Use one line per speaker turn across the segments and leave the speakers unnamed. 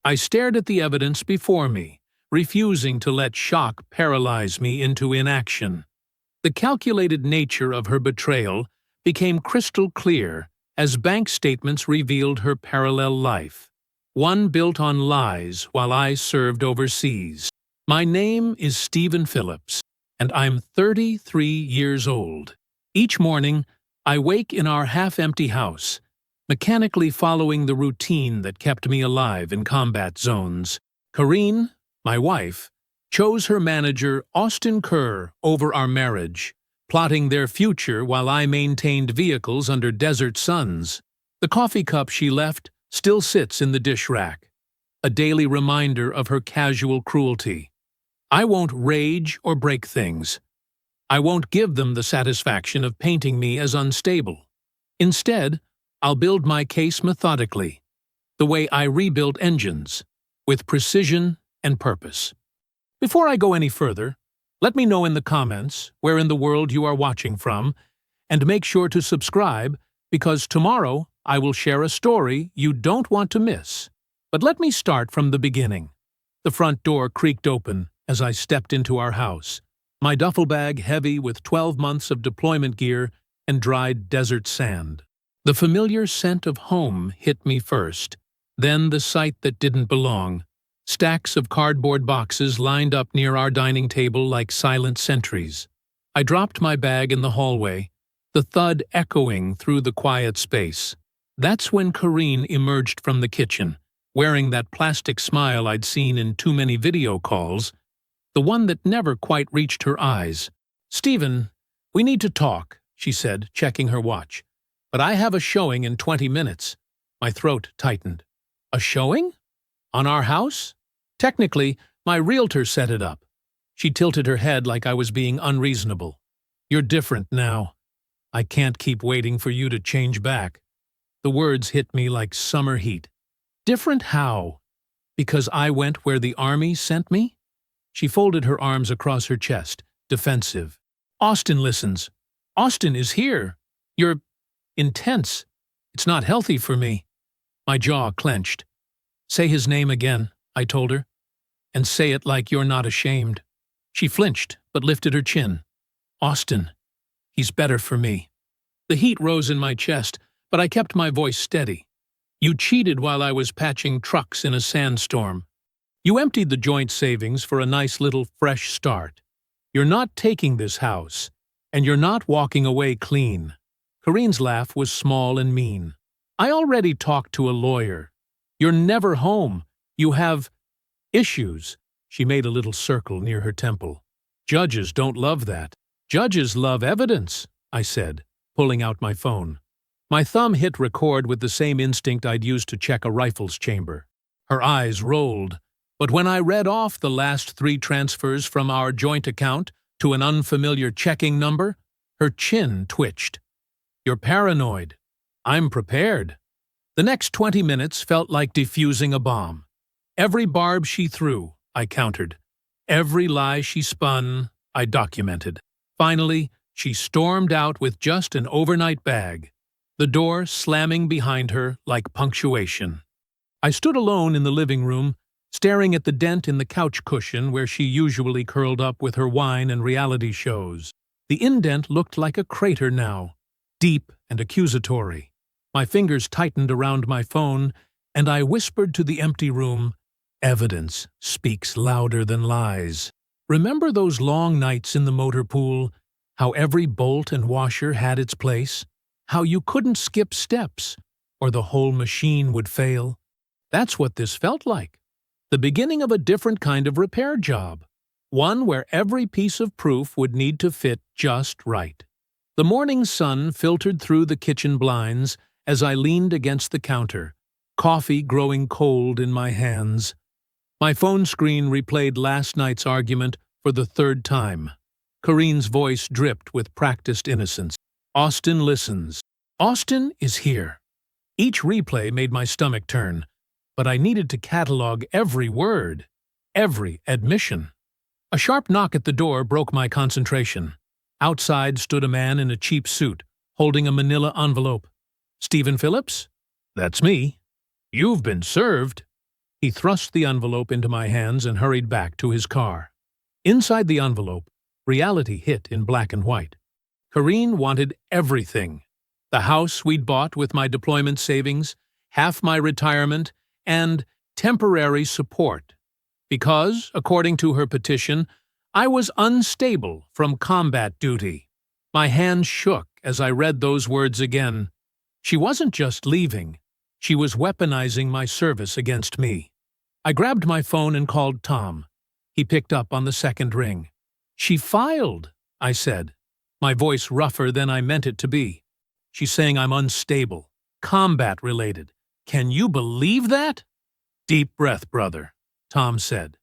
I stared at the evidence before me, refusing to let shock paralyze me into inaction. The calculated nature of her betrayal became crystal clear as bank statements revealed her parallel life, one built on lies while I served overseas. My name is Stephen Phillips, and I'm 33 years old. Each morning, I wake in our half-empty house, mechanically following the routine that kept me alive in combat zones. Karine, my wife, chose her manager Austin Kerr over our marriage, plotting their future while I maintained vehicles under desert suns. The coffee cup she left still sits in the dish rack, a daily reminder of her casual cruelty. I won't rage or break things. I won't give them the satisfaction of painting me as unstable. Instead, I'll build my case methodically, the way I rebuild engines, with precision and purpose. Before I go any further, let me know in the comments where in the world you are watching from, and make sure to subscribe because tomorrow I will share a story you don't want to miss. But let me start from the beginning. The front door creaked open as I stepped into our house, my duffel bag heavy with 12 months of deployment gear and dried desert sand. The familiar scent of home hit me first, then the sight that didn't belong. Stacks of cardboard boxes lined up near our dining table like silent sentries. I dropped my bag in the hallway, the thud echoing through the quiet space. That's when Karine emerged from the kitchen, wearing that plastic smile I'd seen in too many video calls, the one that never quite reached her eyes. "Stephen, we need to talk," she said, checking her watch. "But I have a showing in 20 minutes. My throat tightened. "A showing? On our house?" "Technically, my realtor set it up." She tilted her head like I was being unreasonable. "You're different now. I can't keep waiting for you to change back." The words hit me like summer heat. Different how? Because I went where the army sent me? She folded her arms across her chest, defensive. "Austin listens. Austin is here. You're intense. It's not healthy for me." My jaw clenched. "Say his name again," I told her. "And say it like you're not ashamed." She flinched, but lifted her chin. "Austin. He's better for me." The heat rose in my chest, but I kept my voice steady. "You cheated while I was patching trucks in a sandstorm. You emptied the joint savings for a nice little fresh start. You're not taking this house, and you're not walking away clean." Karine's laugh was small and mean. "I already talked to a lawyer. You're never home. You have issues." She made a little circle near her temple. "Judges don't love that." "Judges love evidence," I said, pulling out my phone. My thumb hit record with the same instinct I'd used to check a rifle's chamber. Her eyes rolled, but when I read off the last 3 transfers from our joint account to an unfamiliar checking number, her chin twitched. "You're paranoid." "I'm prepared." The next 20 minutes felt like defusing a bomb. Every barb she threw, I countered. Every lie she spun, I documented. Finally, she stormed out with just an overnight bag, the door slamming behind her like punctuation. I stood alone in the living room, staring at the dent in the couch cushion where she usually curled up with her wine and reality shows. The indent looked like a crater now, deep and accusatory. My fingers tightened around my phone, and I whispered to the empty room, "Evidence speaks louder than lies." Remember those long nights in the motor pool? How every bolt and washer had its place? How you couldn't skip steps, or the whole machine would fail? That's what this felt like. The beginning of a different kind of repair job. One where every piece of proof would need to fit just right. The morning sun filtered through the kitchen blinds as I leaned against the counter, coffee growing cold in my hands. My phone screen replayed last night's argument for the 3rd time. Karine's voice dripped with practiced innocence. "Austin listens. Austin is here." Each replay made my stomach turn, but I needed to catalog every word, every admission. A sharp knock at the door broke my concentration. Outside stood a man in a cheap suit, holding a manila envelope. "Stephen Phillips?" "That's me." "You've been served." He thrust the envelope into my hands and hurried back to his car. Inside the envelope, reality hit in black and white. Karine wanted everything. The house we'd bought with my deployment savings, half my retirement, and temporary support. Because, according to her petition, I was unstable from combat duty. My hands shook as I read those words again. She wasn't just leaving. She was weaponizing my service against me. I grabbed my phone and called Tom. He picked up on the second ring. "She filed," I said, my voice rougher than I meant it to be. "She's saying I'm unstable, combat-related. Can you believe that?" "Deep breath, brother," Tom said.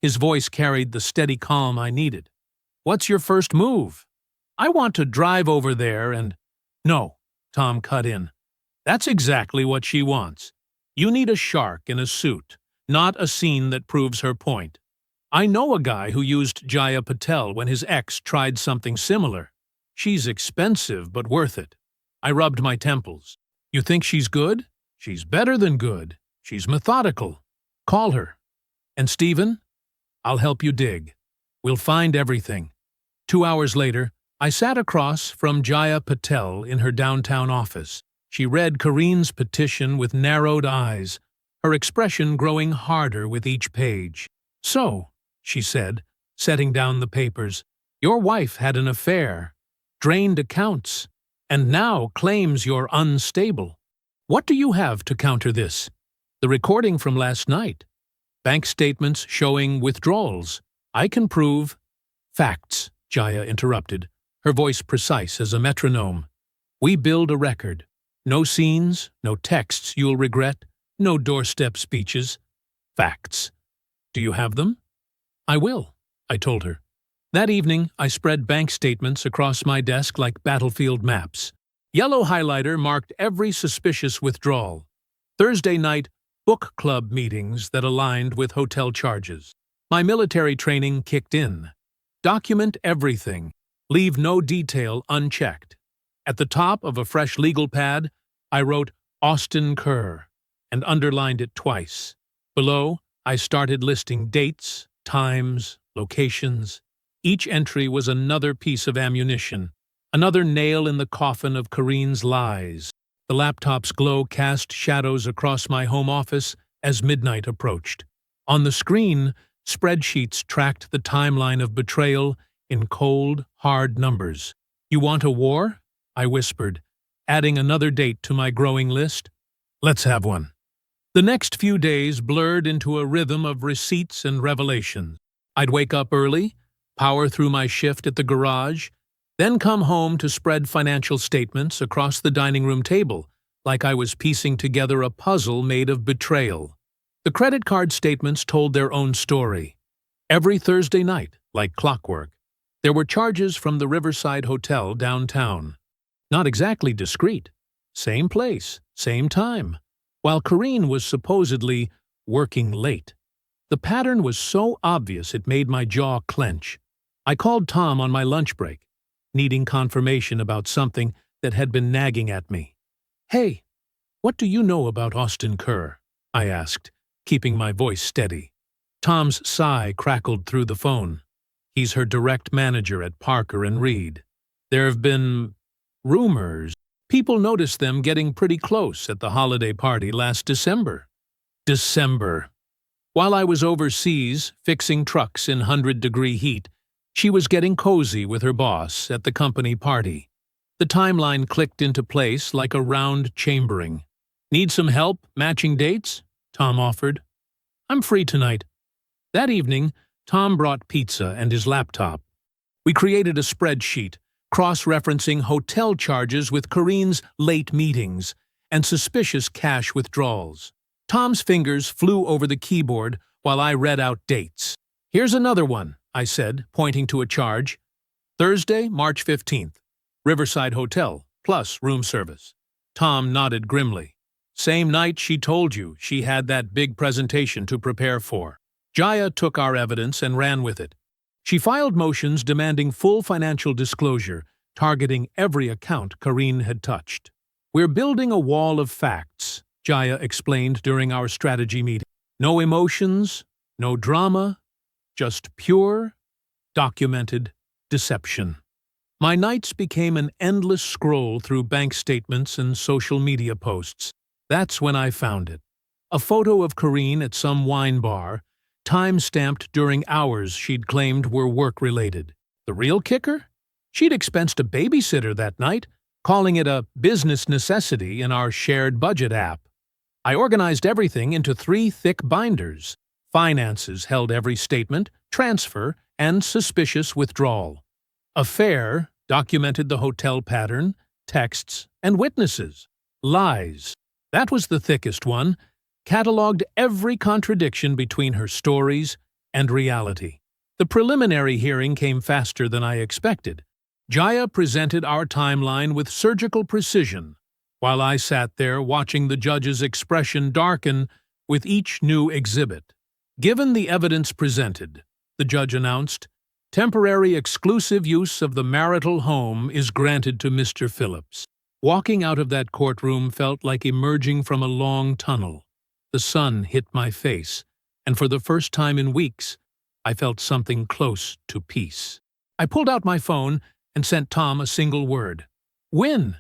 His voice carried the steady calm I needed. "What's your first move?" "I want to drive over there and—" "No," Tom cut in. "That's exactly what she wants. You need a shark in a suit, not a scene that proves her point. I know a guy who used Jaya Patel when his ex tried something similar. She's expensive but worth it." I rubbed my temples. "You think she's good?" "She's better than good. She's methodical. Call her. And Stephen? I'll help you dig. We'll find everything." 2 hours later, I sat across from Jaya Patel in her downtown office. She read Karine's petition with narrowed eyes, her expression growing harder with each page. "So," she said, setting down the papers, "your wife had an affair, drained accounts, and now claims you're unstable. What do you have to counter this?" "The recording from last night. Bank statements showing withdrawals. I can prove—" "Facts," Jaya interrupted, her voice precise as a metronome. "We build a record. No scenes, no texts you'll regret, no doorstep speeches. Facts. Do you have them?" "I will," I told her. That evening, I spread bank statements across my desk like battlefield maps. Yellow highlighter marked every suspicious withdrawal. Thursday night, book club meetings that aligned with hotel charges. My military training kicked in. Document everything. Leave no detail unchecked. At the top of a fresh legal pad, I wrote Austin Kerr and underlined it twice. Below, I started listing dates, times, locations. Each entry was another piece of ammunition, another nail in the coffin of Karine's lies. The laptop's glow cast shadows across my home office as midnight approached. On the screen, spreadsheets tracked the timeline of betrayal in cold, hard numbers. "You want a war?" I whispered, adding another date to my growing list. "Let's have one." The next few days blurred into a rhythm of receipts and revelations. I'd wake up early, power through my shift at the garage, then come home to spread financial statements across the dining room table, like I was piecing together a puzzle made of betrayal. The credit card statements told their own story. Every Thursday night, like clockwork, there were charges from the Riverside Hotel downtown. Not exactly discreet. Same place, same time, while Karine was supposedly working late. The pattern was so obvious it made my jaw clench. I called Tom on my lunch break, needing confirmation about something that had been nagging at me. "Hey, what do you know about Austin Kerr?" I asked, keeping my voice steady. Tom's sigh crackled through the phone. "He's her direct manager at Parker & Reed. There have been rumors. People noticed them getting pretty close at the holiday party last December." December. While I was overseas, fixing trucks in 100-degree heat, she was getting cozy with her boss at the company party. The timeline clicked into place like a round chambering. "Need some help matching dates?" Tom offered. "I'm free tonight." That evening, Tom brought pizza and his laptop. We created a spreadsheet, cross-referencing hotel charges with Karine's late meetings and suspicious cash withdrawals. Tom's fingers flew over the keyboard while I read out dates. "Here's another one," I said, pointing to a charge. "Thursday, March 15th. Riverside Hotel, plus room service." Tom nodded grimly. "Same night she told you she had that big presentation to prepare for." Jaya took our evidence and ran with it. She filed motions demanding full financial disclosure, targeting every account Karine had touched. "We're building a wall of facts," Jaya explained during our strategy meeting. No emotions, no drama, just pure, documented deception. My nights became an endless scroll through bank statements and social media posts. That's when I found it. A photo of Karine at some wine bar, time-stamped during hours she'd claimed were work-related. The real kicker? She'd expensed a babysitter that night, calling it a business necessity in our shared budget app. I organized everything into 3 thick binders. Finances held every statement, transfer, and suspicious withdrawal. Affair documented the hotel pattern, texts, and witnesses. Lies. That was the thickest one, catalogued every contradiction between her stories and reality. The preliminary hearing came faster than I expected. Jaya presented our timeline with surgical precision, while I sat there watching the judge's expression darken with each new exhibit. Given the evidence presented, the judge announced, temporary exclusive use of the marital home is granted to Mr. Phillips. Walking out of that courtroom felt like emerging from a long tunnel. The sun hit my face, and for the first time in weeks, I felt something close to peace. I pulled out my phone and sent Tom a single word. Win!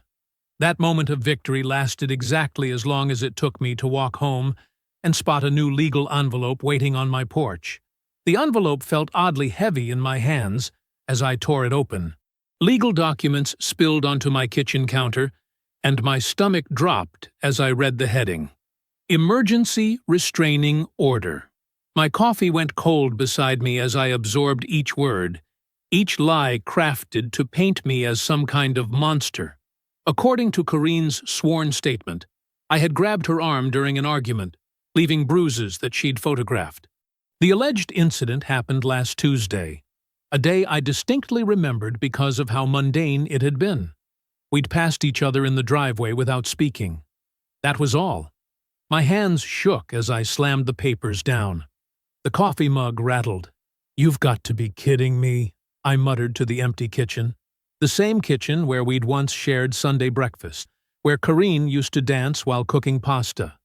That moment of victory lasted exactly as long as it took me to walk home and spot a new legal envelope waiting on my porch. The envelope felt oddly heavy in my hands as I tore it open. Legal documents spilled onto my kitchen counter, and my stomach dropped as I read the heading. Emergency Restraining Order. My coffee went cold beside me as I absorbed each word, each lie crafted to paint me as some kind of monster. According to Karine's sworn statement, I had grabbed her arm during an argument, leaving bruises that she'd photographed. The alleged incident happened last Tuesday, a day I distinctly remembered because of how mundane it had been. We'd passed each other in the driveway without speaking. That was all. My hands shook as I slammed the papers down. The coffee mug rattled. "You've got to be kidding me," I muttered to the empty kitchen. The same kitchen where we'd once shared Sunday breakfast, where Karine used to dance while cooking pasta.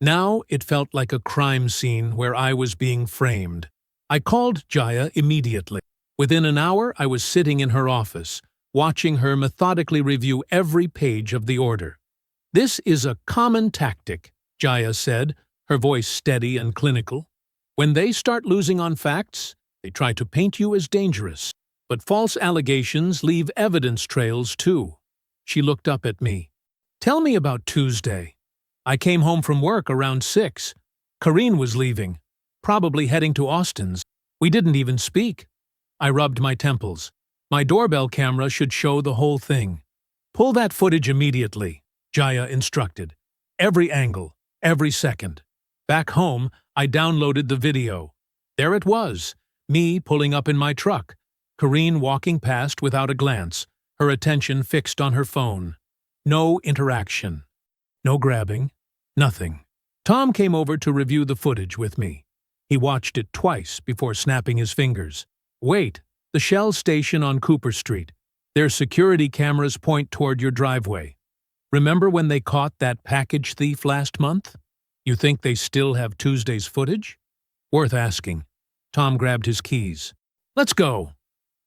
Now it felt like a crime scene where I was being framed. I called Jaya immediately. Within an hour, I was sitting in her office, watching her methodically review every page of the order. "This is a common tactic," Jaya said, her voice steady and clinical. "When they start losing on facts, they try to paint you as dangerous. But false allegations leave evidence trails, too." She looked up at me. "Tell me about Tuesday." I came home from work around 6. Karine was leaving, probably heading to Austin's. We didn't even speak. I rubbed my temples. My doorbell camera should show the whole thing. "Pull that footage immediately," Jaya instructed. "Every angle, every second." Back home, I downloaded the video. There it was, me pulling up in my truck, Karine walking past without a glance, her attention fixed on her phone. No interaction. No grabbing. Nothing. Tom came over to review the footage with me. He watched it twice before snapping his fingers. "Wait, the Shell station on Cooper Street. Their security cameras point toward your driveway. Remember when they caught that package thief last month? You think they still have Tuesday's footage?" "Worth asking." Tom grabbed his keys. "Let's go."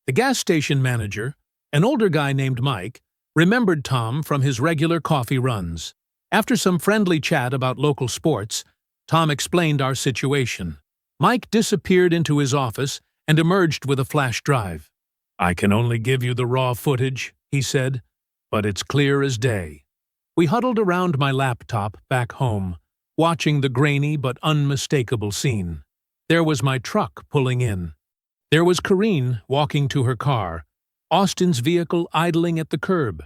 The gas station manager, an older guy named Mike, remembered Tom from his regular coffee runs. After some friendly chat about local sports, Tom explained our situation. Mike disappeared into his office and emerged with a flash drive. "I can only give you the raw footage," he said, "but it's clear as day." We huddled around my laptop back home, watching the grainy but unmistakable scene. There was my truck pulling in. There was Karine walking to her car, Austin's vehicle idling at the curb.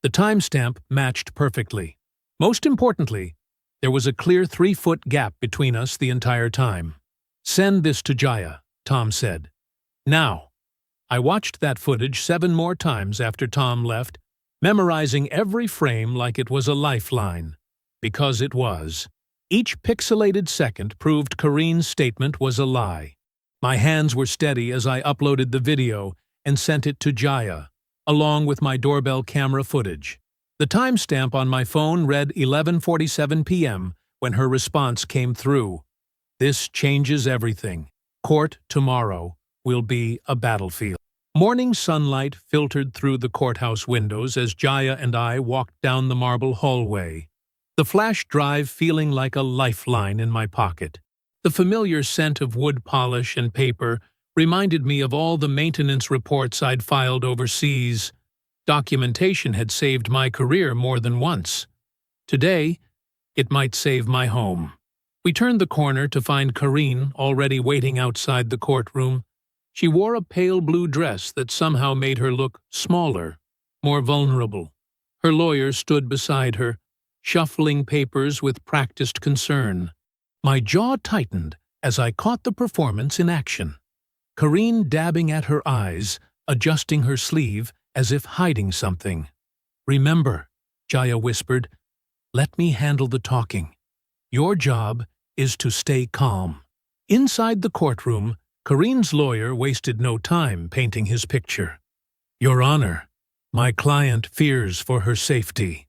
The timestamp matched perfectly. Most importantly, there was a clear 3-foot gap between us the entire time. "Send this to Jaya," Tom said. "Now." I watched that footage 7 more times after Tom left, memorizing every frame like it was a lifeline. Because it was. Each pixelated second proved Karine's statement was a lie. My hands were steady as I uploaded the video and sent it to Jaya, along with my doorbell camera footage. The timestamp on my phone read 11:47 p.m. when her response came through. This changes everything. Court tomorrow will be a battlefield. Morning sunlight filtered through the courthouse windows as Jaya and I walked down the marble hallway, the flash drive feeling like a lifeline in my pocket. The familiar scent of wood polish and paper reminded me of all the maintenance reports I'd filed overseas. Documentation had saved my career more than once. Today, it might save my home. We turned the corner to find Karine already waiting outside the courtroom. She wore a pale blue dress that somehow made her look smaller, more vulnerable. Her lawyer stood beside her, shuffling papers with practiced concern. My jaw tightened as I caught the performance in action. Karine dabbing at her eyes, adjusting her sleeve as if hiding something. "Remember," Jaya whispered, "let me handle the talking. Your job is to stay calm." Inside the courtroom, Karine's lawyer wasted no time painting his picture. "Your Honor, my client fears for her safety.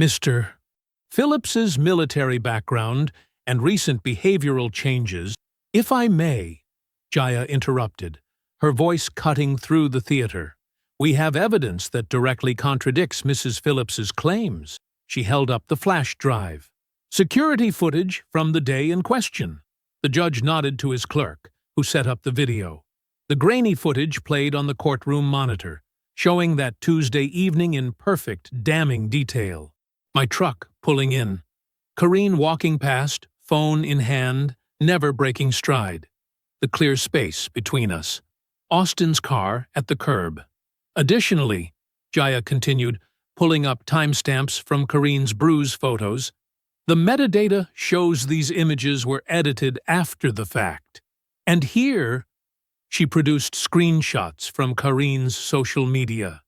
Mr. Phillips's military background and recent behavioral changes—" "If I may," Jaya interrupted, her voice cutting through the theater. "We have evidence that directly contradicts Mrs. Phillips's claims." She held up the flash drive. "Security footage from the day in question." The judge nodded to his clerk, who set up the video. The grainy footage played on the courtroom monitor, showing that Tuesday evening in perfect, damning detail. My truck pulling in. Karine walking past, phone in hand, never breaking stride. The clear space between us. Austin's car at the curb. Additionally, Jaya continued, pulling up timestamps from Karine's bruise photos, the metadata shows these images were edited after the fact. And here, she produced screenshots from Karine's social media.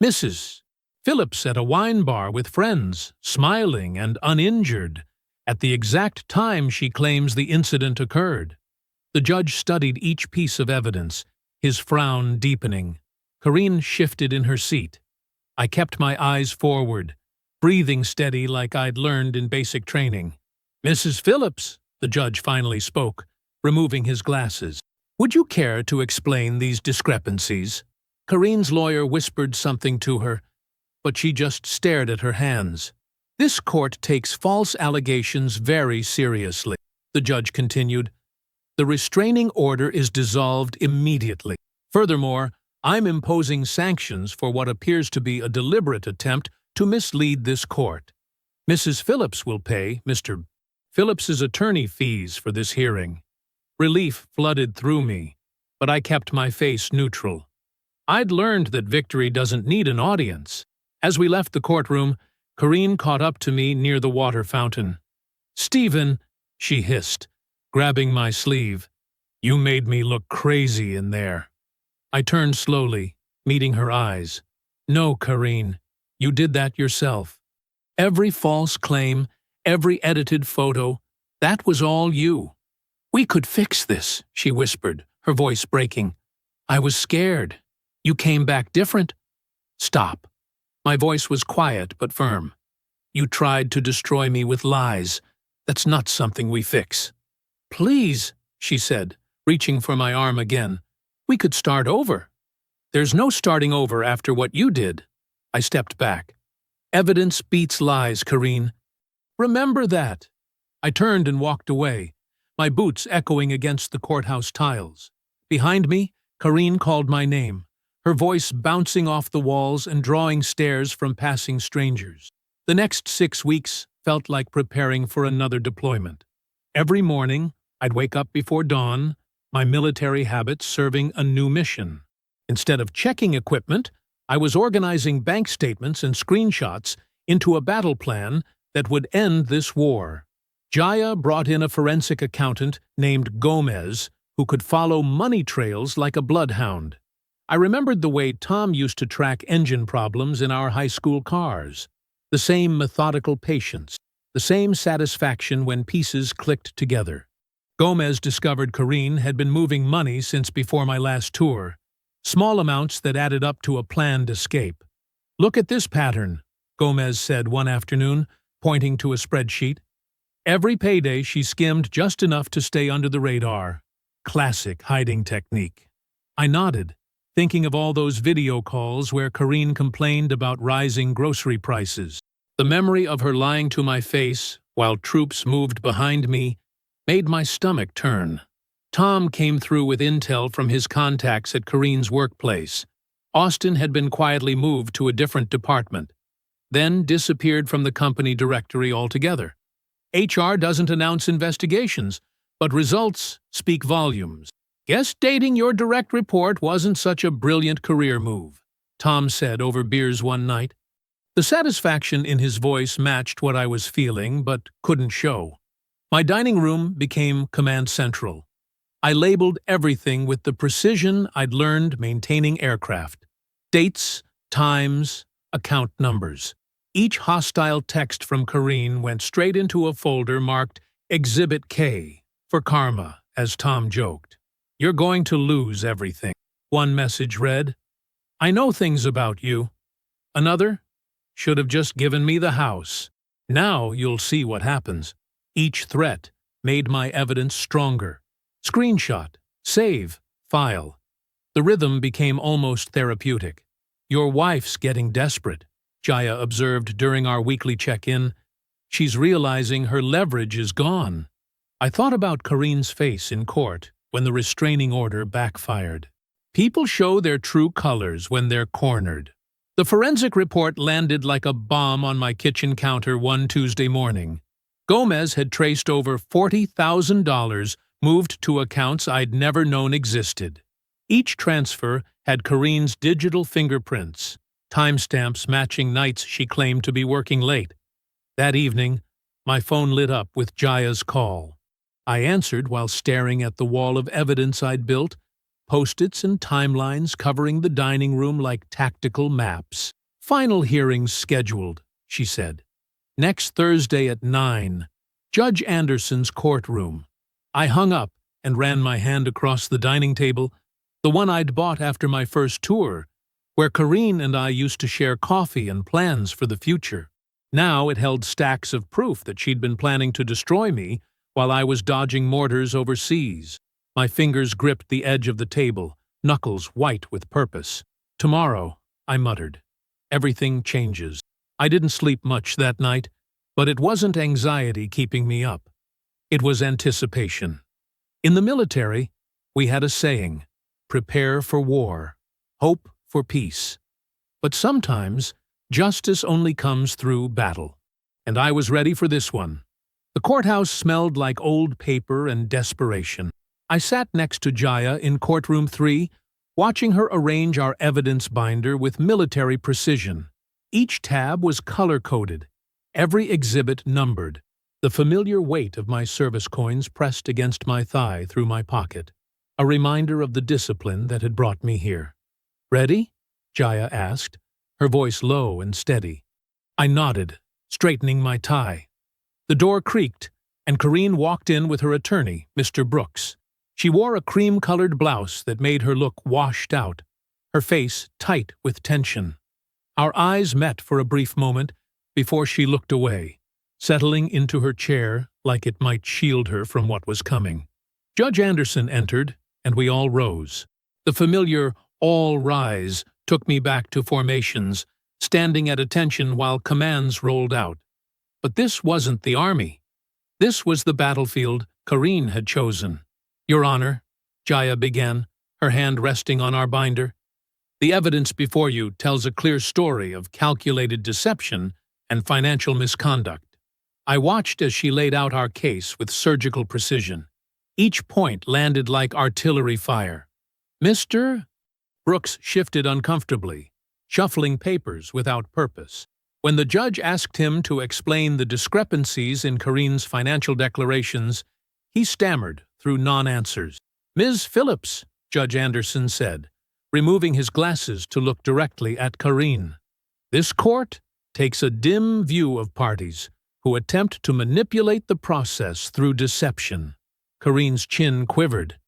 Mrs. Phillips at a wine bar with friends, smiling and uninjured, at the exact time she claims the incident occurred. The judge studied each piece of evidence, his frown deepening. Karine shifted in her seat. I kept my eyes forward, breathing steady like I'd learned in basic training. "Mrs. Phillips," the judge finally spoke, removing his glasses, "would you care to explain these discrepancies?" Karine's lawyer whispered something to her, but she just stared at her hands. "This court takes false allegations very seriously," the judge continued. "The restraining order is dissolved immediately. Furthermore, I'm imposing sanctions for what appears to be a deliberate attempt to mislead this court. Mrs. Phillips will pay Mr. Phillips's attorney fees for this hearing." Relief flooded through me, but I kept my face neutral. I'd learned that victory doesn't need an audience. As we left the courtroom, Karine caught up to me near the water fountain. "Stephen," she hissed, grabbing my sleeve, "you made me look crazy in there." I turned slowly, meeting her eyes. "No, Karine, you did that yourself. Every false claim, every edited photo, that was all you." "We could fix this," she whispered, her voice breaking. "I was scared. You came back different." "Stop." My voice was quiet but firm. "You tried to destroy me with lies. That's not something we fix." "Please," she said, reaching for my arm again. "We could start over." "There's no starting over after what you did." I stepped back. "Evidence beats lies, Karine. Remember that." I turned and walked away, my boots echoing against the courthouse tiles. Behind me, Karine called my name, her voice bouncing off the walls and drawing stares from passing strangers. The next 6 weeks felt like preparing for another deployment. Every morning, I'd wake up before dawn, my military habits serving a new mission. Instead of checking equipment, I was organizing bank statements and screenshots into a battle plan that would end this war. Jaya brought in a forensic accountant named Gomez who could follow money trails like a bloodhound. I remembered the way Tom used to track engine problems in our high school cars. The same methodical patience, the same satisfaction when pieces clicked together. Gomez discovered Karine had been moving money since before my last tour. Small amounts that added up to a planned escape. "Look at this pattern," Gomez said one afternoon, pointing to a spreadsheet. Every payday she skimmed just enough to stay under the radar. Classic hiding technique. I nodded, thinking of all those video calls where Karine complained about rising grocery prices. The memory of her lying to my face, while troops moved behind me, made my stomach turn. Tom came through with intel from his contacts at Karine's workplace. Austin had been quietly moved to a different department, then disappeared from the company directory altogether. HR doesn't announce investigations, but results speak volumes. Guess dating your direct report wasn't such a brilliant career move, Tom said over beers one night. The satisfaction in his voice matched what I was feeling, but couldn't show. My dining room became command central. I labeled everything with the precision I'd learned maintaining aircraft. Dates, times, account numbers. Each hostile text from Karine went straight into a folder marked Exhibit K for karma, as Tom joked. You're going to lose everything. One message read, I know things about you. Another, should have just given me the house. Now you'll see what happens. Each threat made my evidence stronger. Screenshot, save, file. The rhythm became almost therapeutic. Your wife's getting desperate, Jaya observed during our weekly check-in. She's realizing her leverage is gone. I thought about Karine's face in court when the restraining order backfired. People show their true colors when they're cornered. The forensic report landed like a bomb on my kitchen counter one Tuesday morning. Gomez had traced over $40,000 moved to accounts I'd never known existed. Each transfer had Karine's digital fingerprints, timestamps matching nights she claimed to be working late. That evening, my phone lit up with Jaya's call. I answered while staring at the wall of evidence I'd built, post-its and timelines covering the dining room like tactical maps. Final hearings scheduled, she said. Next Thursday at 9, Judge Anderson's courtroom. I hung up and ran my hand across the dining table, the one I'd bought after my first tour, where Karine and I used to share coffee and plans for the future. Now it held stacks of proof that she'd been planning to destroy me while I was dodging mortars overseas. My fingers gripped the edge of the table, knuckles white with purpose. Tomorrow, I muttered. Everything changes. I didn't sleep much that night, but it wasn't anxiety keeping me up. It was anticipation. In the military, we had a saying, prepare for war, hope for peace. But sometimes, justice only comes through battle. And I was ready for this one. The courthouse smelled like old paper and desperation. I sat next to Jaya in Courtroom 3, watching her arrange our evidence binder with military precision. Each tab was color-coded, every exhibit numbered. The familiar weight of my service coins pressed against my thigh through my pocket, a reminder of the discipline that had brought me here. Ready? Jaya asked, her voice low and steady. I nodded, straightening my tie. The door creaked, and Karine walked in with her attorney, Mr. Brooks. She wore a cream-colored blouse that made her look washed out, her face tight with tension. Our eyes met for a brief moment before she looked away, settling into her chair like it might shield her from what was coming. Judge Anderson entered, and we all rose. The familiar all rise took me back to formations, standing at attention while commands rolled out. But this wasn't the army. This was the battlefield Karine had chosen. Your Honor, Jaya began, her hand resting on our binder. The evidence before you tells a clear story of calculated deception and financial misconduct. I watched as she laid out our case with surgical precision. Each point landed like artillery fire. Mr. Brooks shifted uncomfortably, shuffling papers without purpose. When the judge asked him to explain the discrepancies in Karine's financial declarations, he stammered through non-answers. Ms. Phillips, Judge Anderson said, removing his glasses to look directly at Karine. This court takes a dim view of parties who attempt to manipulate the process through deception. Karine's chin quivered.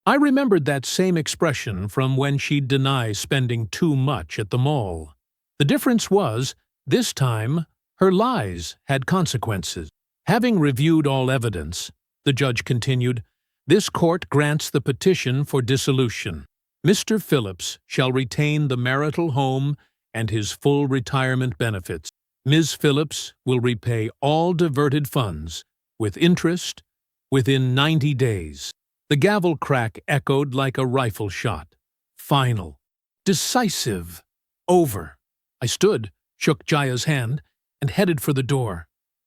I remembered that same expression from when she'd deny spending too much at the mall. The difference was, this time, her lies had consequences. Having reviewed all evidence, the judge continued, this court grants the petition for dissolution. Mr. Phillips shall retain the marital home and his full retirement benefits. Ms. Phillips will repay all diverted funds, with interest, within 90 days. The gavel crack echoed like a rifle shot. Final. Decisive. Over. I stood, shook Jaya's hand, and headed for the door.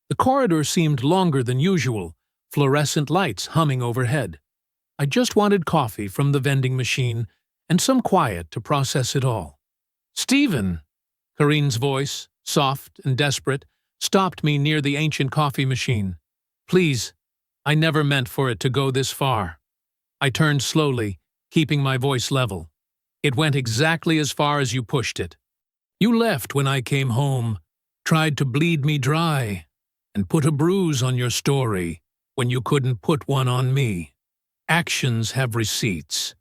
The corridor seemed longer than usual, fluorescent lights humming overhead. I just wanted coffee from the vending machine and some quiet to process it all. Stephen! Karine's voice, soft and desperate, stopped me near the ancient coffee machine. Please, I never meant for it to go this far. I turned slowly, keeping my voice level. It went exactly as far as you pushed it. You left when I came home, tried to bleed me dry, and put a bruise on your story when you couldn't put one on me. Actions have receipts.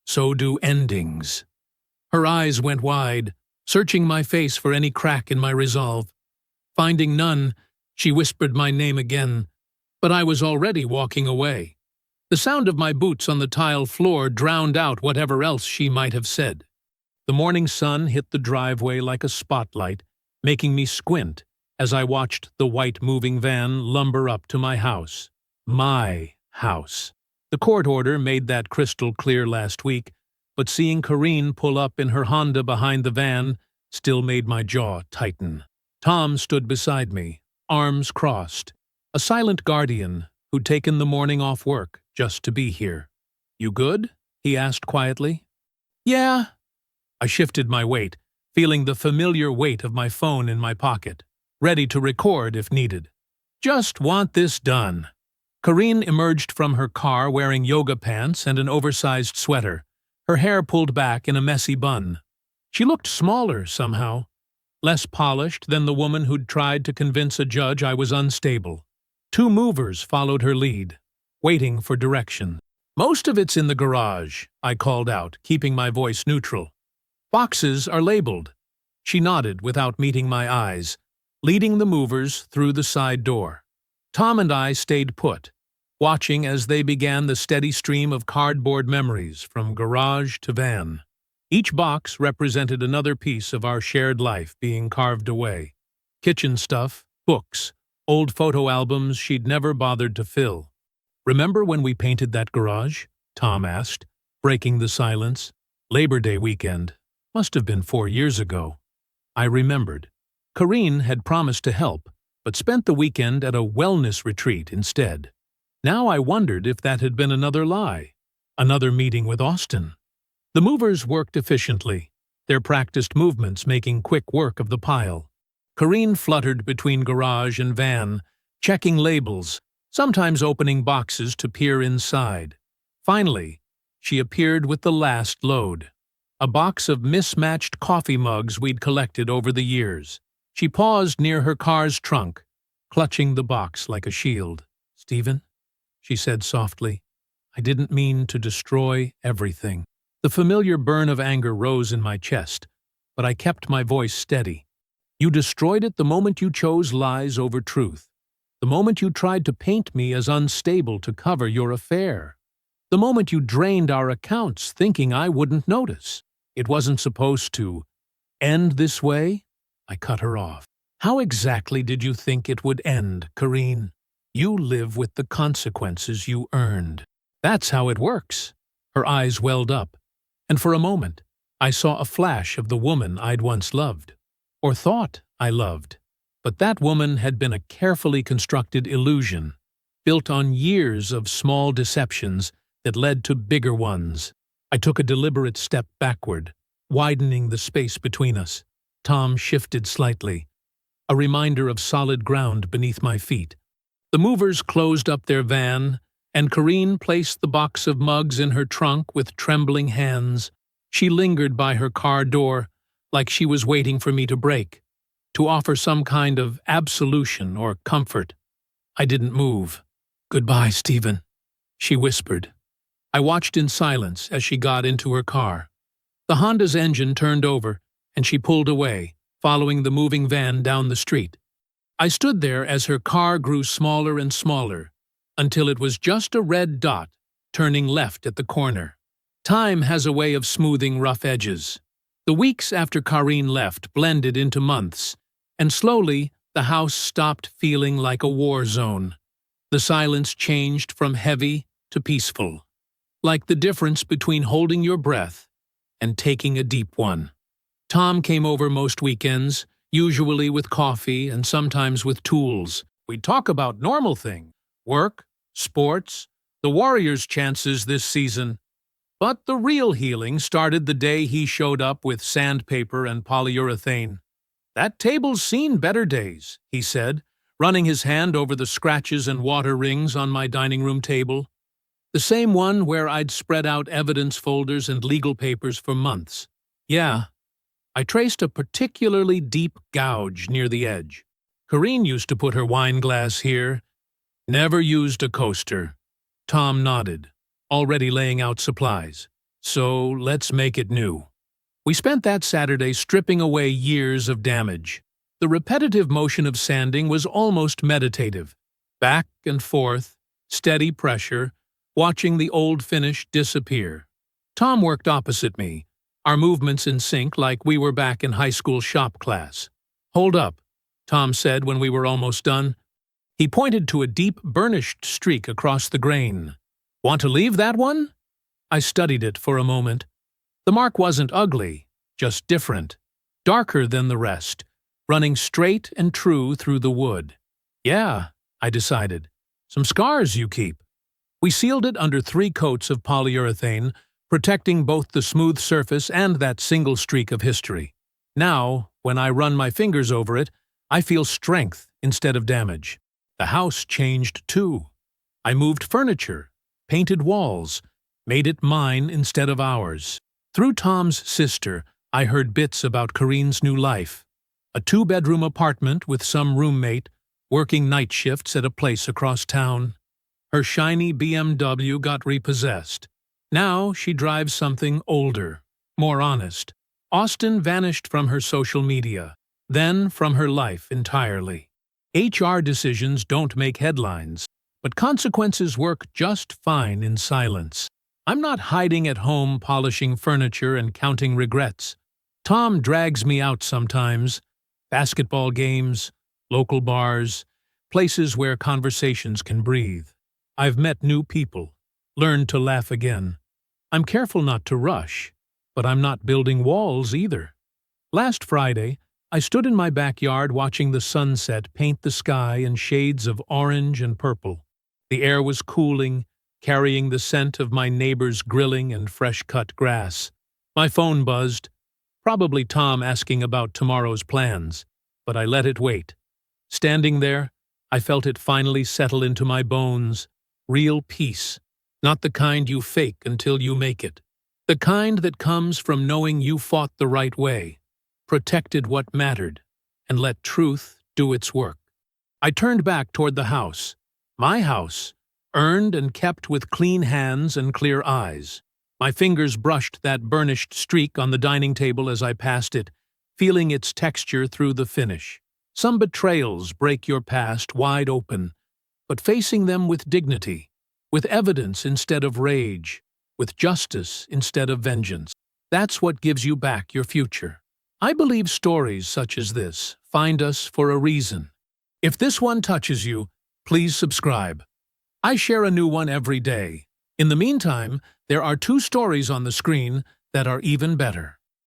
So do endings. Her eyes went wide, searching my face for any crack in my resolve. Finding none, she whispered my name again, but I was already walking away. The sound of my boots on the tile floor drowned out whatever else she might have said. The morning sun hit the driveway like a spotlight, making me squint as I watched the white moving van lumber up to my house. My house. The court order made that crystal clear last week, but seeing Karine pull up in her Honda behind the van still made my jaw tighten. Tom stood beside me, arms crossed, a silent guardian who'd taken the morning off work just to be here. You good? He asked quietly. Yeah. I shifted my weight, feeling the familiar weight of my phone in my pocket, ready to record if needed. Just want this done. Karine emerged from her car wearing yoga pants and an oversized sweater, her hair pulled back in a messy bun. She looked smaller somehow, less polished than the woman who'd tried to convince a judge I was unstable. Two movers followed her lead, waiting for direction. Most of it's in the garage, I called out, keeping my voice neutral. Boxes are labeled. She nodded without meeting my eyes, leading the movers through the side door. Tom and I stayed put, watching as they began the steady stream of cardboard memories from garage to van. Each box represented another piece of our shared life being carved away. Kitchen stuff, books, old photo albums she'd never bothered to fill. Remember when we painted that garage? Tom asked, breaking the silence. Labor Day weekend. Must have been 4 years ago. I remembered. Karine had promised to help, but spent the weekend at a wellness retreat instead. Now I wondered if that had been another lie, another meeting with Austin. The movers worked efficiently, their practiced movements making quick work of the pile. Karine fluttered between garage and van, checking labels, sometimes opening boxes to peer inside. Finally, she appeared with the last load, a box of mismatched coffee mugs we'd collected over the years. She paused near her car's trunk, clutching the box like a shield. Stephen, she said softly, I didn't mean to destroy everything. The familiar burn of anger rose in my chest, but I kept my voice steady. You destroyed it the moment you chose lies over truth, the moment you tried to paint me as unstable to cover your affair, the moment you drained our accounts thinking I wouldn't notice. It wasn't supposed to end this way. I cut her off. How exactly did you think it would end, Karine? You live with the consequences you earned. That's how it works. Her eyes welled up, and for a moment, I saw a flash of the woman I'd once loved, or thought I loved. But that woman had been a carefully constructed illusion, built on years of small deceptions that led to bigger ones. I took a deliberate step backward, widening the space between us. Tom shifted slightly, a reminder of solid ground beneath my feet. The movers closed up their van, and Karine placed the box of mugs in her trunk with trembling hands. She lingered by her car door, like she was waiting for me to break, to offer some kind of absolution or comfort. I didn't move. Goodbye, Stephen, she whispered. I watched in silence as she got into her car. The Honda's engine turned over, and she pulled away, following the moving van down the street. I stood there as her car grew smaller and smaller, until it was just a red dot, turning left at the corner. Time has a way of smoothing rough edges. The weeks after Karine left blended into months, and slowly the house stopped feeling like a war zone. The silence changed from heavy to peaceful, like the difference between holding your breath and taking a deep one. Tom came over most weekends, usually with coffee and sometimes with tools. We'd talk about normal things: work, sports, the Warriors' chances this season. But the real healing started the day he showed up with sandpaper and polyurethane. "That table's seen better days," he said, running his hand over the scratches and water rings on my dining room table. The same one where I'd spread out evidence folders and legal papers for months. Yeah, I traced a particularly deep gouge near the edge. Karine used to put her wine glass here. Never used a coaster. Tom nodded, already laying out supplies. So let's make it new. We spent that Saturday stripping away years of damage. The repetitive motion of sanding was almost meditative. Back and forth, steady pressure, watching the old finish disappear. Tom worked opposite me, our movements in sync like we were back in high school shop class. "Hold up," Tom said when we were almost done. He pointed to a deep burnished streak across the grain. "Want to leave that one?" I studied it for a moment. The mark wasn't ugly, just different, darker than the rest, running straight and true through the wood. "Yeah," I decided. "Some scars you keep." We sealed it under 3 coats of polyurethane, protecting both the smooth surface and that single streak of history. Now, when I run my fingers over it, I feel strength instead of damage. The house changed too. I moved furniture, painted walls, made it mine instead of ours. Through Tom's sister, I heard bits about Karine's new life. A 2-bedroom apartment with some roommate, working night shifts at a place across town. Her shiny BMW got repossessed. Now she drives something older, more honest. Austin vanished from her social media, then from her life entirely. HR decisions don't make headlines, but consequences work just fine in silence. I'm not hiding at home polishing furniture and counting regrets. Tom drags me out sometimes. Basketball games, local bars, places where conversations can breathe. I've met new people, learned to laugh again. I'm careful not to rush, but I'm not building walls either. Last Friday, I stood in my backyard watching the sunset paint the sky in shades of orange and purple. The air was cooling, carrying the scent of my neighbor's grilling and fresh-cut grass. My phone buzzed, probably Tom asking about tomorrow's plans, but I let it wait. Standing there, I felt it finally settle into my bones. Real peace, not the kind you fake until you make it. The kind that comes from knowing you fought the right way, protected what mattered, and let truth do its work. I turned back toward the house. My house, earned and kept with clean hands and clear eyes. My fingers brushed that burnished streak on the dining table as I passed it, feeling its texture through the finish. Some betrayals break your past wide open, but facing them with dignity, with evidence instead of rage, with justice instead of vengeance. That's what gives you back your future. I believe stories such as this find us for a reason. If this one touches you, please subscribe. I share a new one every day. In the meantime, there are 2 stories on the screen that are even better.